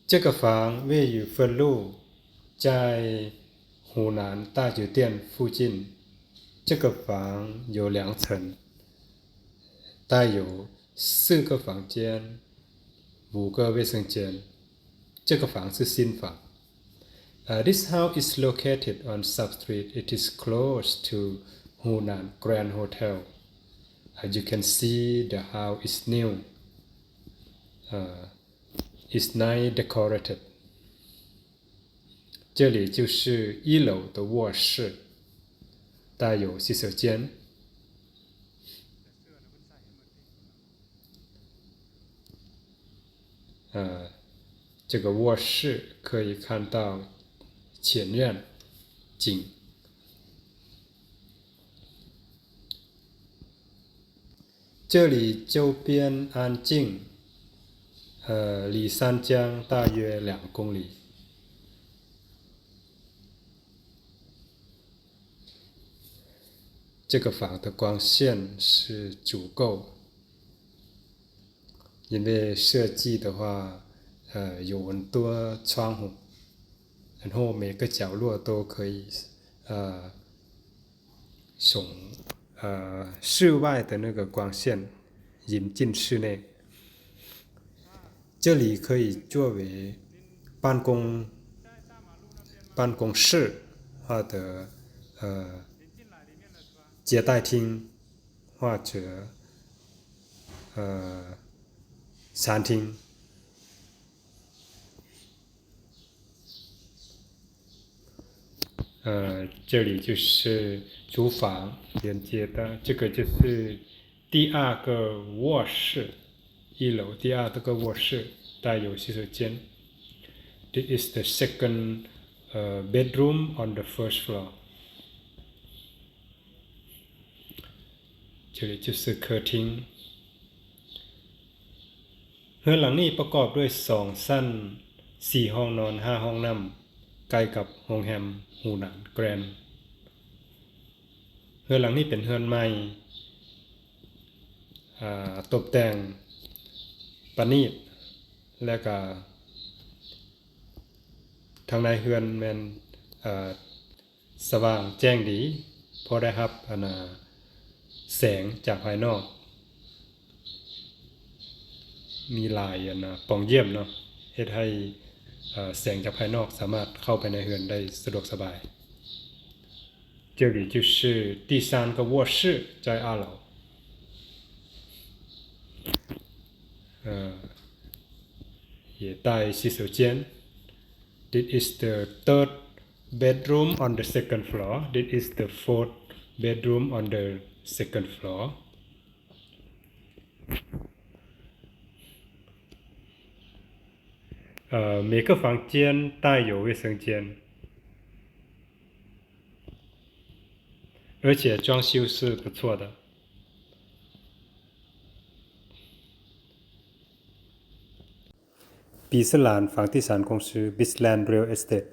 这个房位于分路，在湖南大酒店附近。这个房有2层，带有4个房间、5个卫生间。这个房是新房。This house is located on Sub Street. It is close to Hunan Grand Hotel. As you can see, the house is new. It's nice decorated. 这里就是1楼的卧室，带有洗手间。这个卧室可以看到前院景。这里周边安静，离三江大约2公里。这个房的光线是足够，因为设计的话，有很多窗户，然后每个角落都可以从室外的那个光线引进室内。这里可以作为办公室或者接待厅或者餐厅。这里就是厨房连接的，这个就是第2个卧室，1楼第2个卧室带有洗手间。This is the second bedroom on the first floor. 这里就是客厅。เรือนหลังนี้ประกอบด้วย2ชั้น4ห้องนอน5ห้องน้ำใกล้กับโรงแรมฮูหนานแกรนด์เรือนหลังนี้เป็นเรือนใหม่ตกแต่งประณีตและก็ทางในเรือนแม่นสว่างแจ้งดีพอได้รับแสงจากภายนอกมีลายปองเยี่ยมเนาะเฮ็ดให้แสงจากภายนอกสามารถเข้าไปในเรือนได้สะดวกสบาย这里就是第3个卧室在2楼也带洗手间 This is the third bedroom on the second floor This is the fourth bedroom on the second floor每个房间带有卫生间，而且装修是不错的。ปีสลาน房地产公司 Bisland Real Estate